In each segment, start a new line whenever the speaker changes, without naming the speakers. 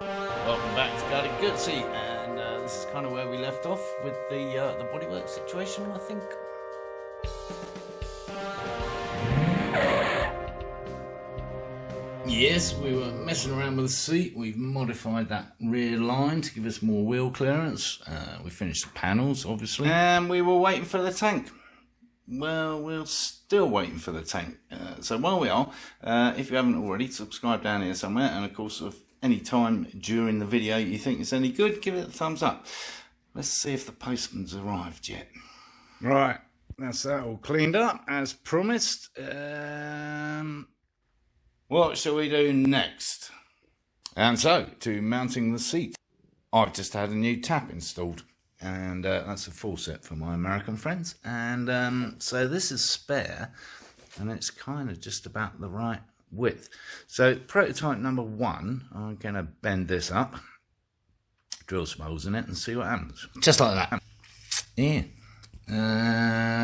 Welcome back to Headlight Guzzi, and this is kind of where we left off with the bodywork situation, I think. Yes, we were messing around with the seat. We've modified that rear line to give us more wheel clearance. We finished the panels, obviously, and we were waiting for the tank. Well, we're still waiting for the tank. So while we are, if you haven't already, subscribe down here somewhere, and of course, if any time during the video you think it's any good, give it a thumbs up. Let's see if the postman's arrived yet. Right, that's that all cleaned up as promised. What shall we do next? And so, to mounting the seat. I've just had a new tap installed, and that's a full set for my American friends. And so this is spare, and it's kind of just about the right width. So prototype number 1, I'm going to bend this up, drill some holes in it, and see what happens. Just like that. Yeah.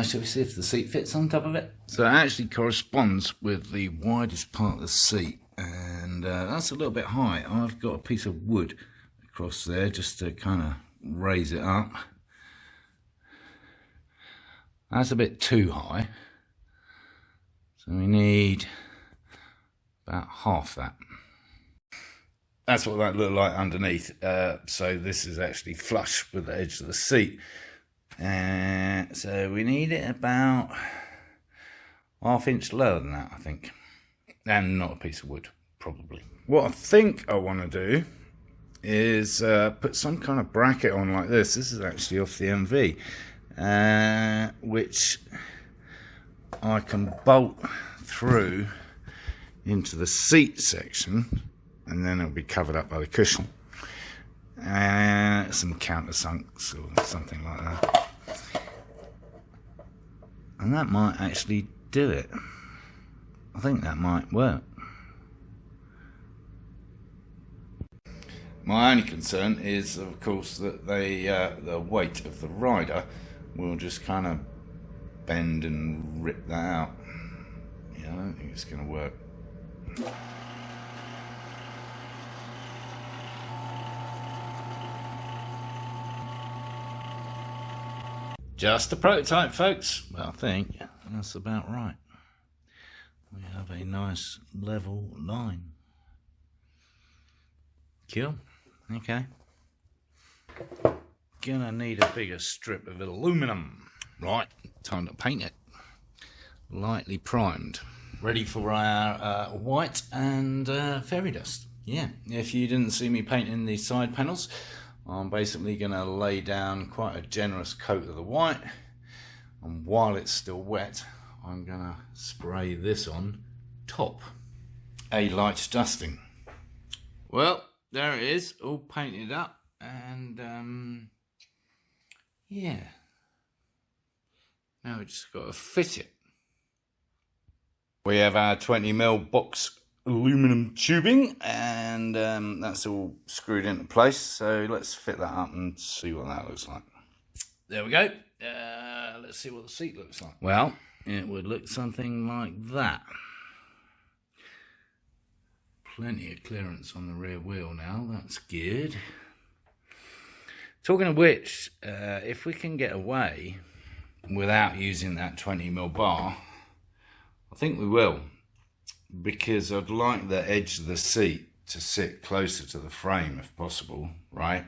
Shall we see if the seat fits on top of it? So it actually corresponds with the widest part of the seat, and that's a little bit high. I've got a piece of wood across there just to kind of raise it up. That's a bit too high, so we need about half that. That's what that looked like underneath. So this is actually flush with the edge of the seat. So we need it about ½ inch lower than that, I think. And not a piece of wood, probably. What I think I want to do is put some kind of bracket on like this. This is actually off the MV, which I can bolt through into the seat section, and then it'll be covered up by the cushion. Some countersunks or something like that. And that might actually do it. I think that might work. My only concern is, of course, that the weight of the rider will just kind of bend and rip that out. Yeah, I don't think it's going to work. Just a prototype, folks. Well, I think that's about right. We have a nice level line. Cool. Okay. Gonna need a bigger strip of aluminum. Right, time to paint it. Lightly primed. Ready for our white and fairy dust. Yeah, if you didn't see me painting the side panels, I'm basically going to lay down quite a generous coat of the white, and while it's still wet, I'm going to spray this on top. A light dusting. Well, there it is, all painted up, and yeah. Now we just got to fit it. We have our 20mm box aluminum tubing, and that's all screwed into place, so let's fit that up and see what that looks like. There we go. Let's see what the seat looks like. Well, it would look something like that. Plenty of clearance on the rear wheel now, that's good. Talking of which, if we can get away without using that 20mm bar, I think we will. Because I'd like the edge of the seat to sit closer to the frame if possible, right?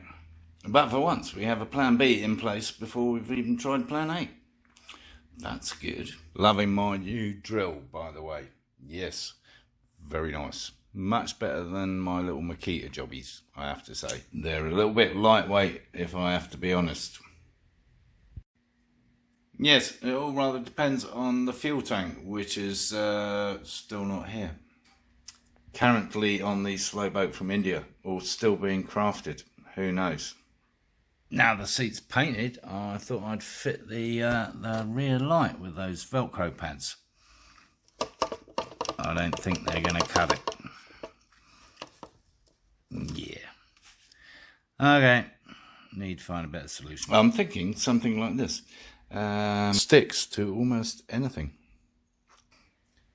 But for once, we have a plan B in place before we've even tried plan A. That's good. Loving my new drill, by the way. Yes, very nice. Much better than my little Makita jobbies, I have to say. They're a little bit lightweight, if I have to be honest. Yes, it all rather depends on the fuel tank, which is still not here. Currently on the slow boat from India, or still being crafted. Who knows? Now the seat's painted, I thought I'd fit the rear light with those Velcro pads. I don't think they're going to cut it. Yeah. Okay. Need to find a better solution. I'm thinking something like this. Sticks to almost anything.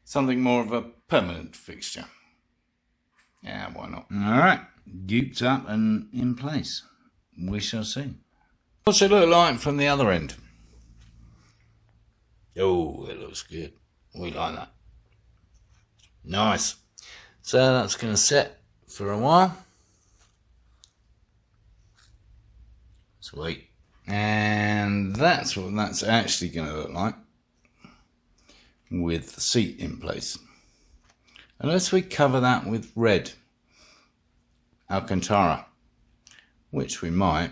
Something more of a permanent fixture. Yeah, why not? Alright, gooped up and in place. We shall see. What's it look like from the other end? Oh, it looks good. We like that. Nice. So that's going to set for a while. Sweet. And that's what that's actually going to look like with the seat in place. Unless we cover that with red Alcantara, which we might.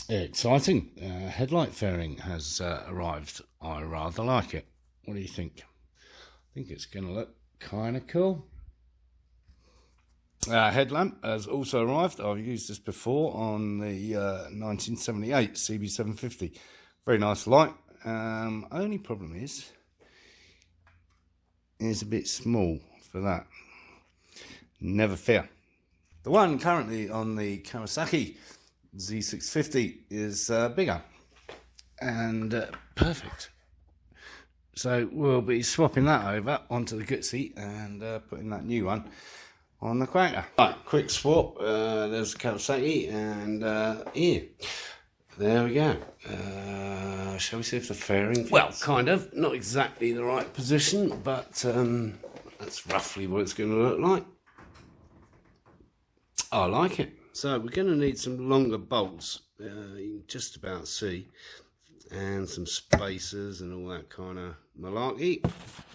Exciting. Headlight Fairing has arrived. I rather like it. What do you think? I think it's going to look kind of cool. Headlamp has also arrived. I've used this before on the 1978 CB750. Very nice light. Only problem is it's a bit small for that. Never fear. The one currently on the Kawasaki Z650 is bigger and perfect. So we'll be swapping that over onto the Guzzi and putting that new one on the Quaker. Right, quick swap. There's the Kawasaki and here. There we go. Shall we see if the fairing fits? Well, kind of. Not exactly the right position, but that's roughly what it's going to look like. I like it. So we're going to need some longer bolts. You can just about see. And some spacers and all that kind of malarkey.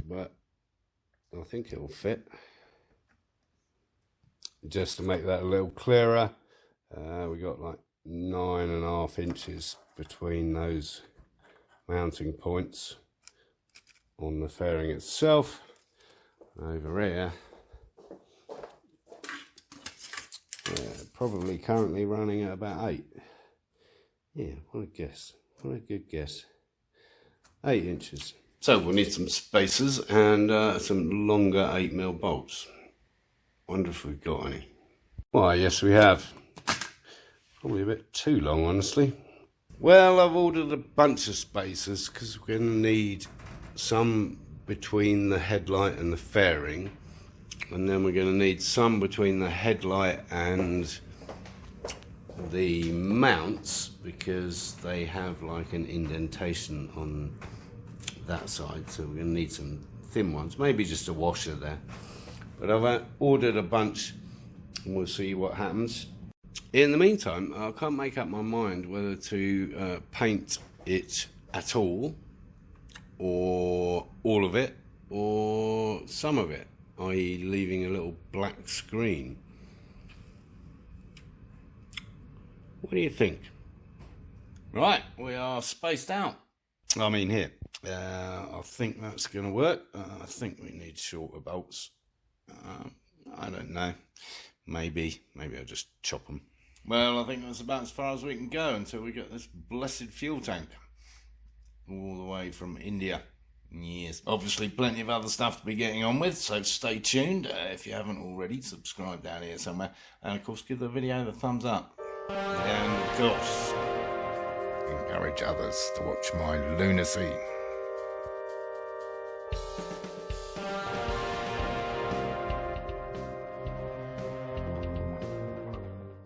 But I think it will fit. Just to make that a little clearer, we got like 9.5 inches between those mounting points on the fairing itself. Over here, probably currently running at about 8. Yeah, what a guess. What a good guess. 8 inches. So we'll need some spacers and some longer 8mm bolts. Wonder if we've got any. Why, yes we have. Probably a bit too long, honestly. Well, I've ordered a bunch of spacers because we're going to need some between the headlight and the fairing, and then we're going to need some between the headlight and the mounts because they have like an indentation on that side, so we're going to need some thin ones, maybe just a washer there. But I've ordered a bunch and we'll see what happens. In the meantime, I can't make up my mind whether to paint it at all, or all of it, or some of it, i.e. leaving a little black screen. What do you think? Right, we are spaced out. I mean here. I think that's going to work. I think we need shorter bolts. I don't know. Maybe I'll just chop them. Well, I think that's about as far as we can go until we get this blessed fuel tank all the way from India. Yes, obviously plenty of other stuff to be getting on with, so stay tuned. If you haven't already, subscribe down here somewhere, and of course give the video the thumbs up, and of course encourage others to watch my lunacy.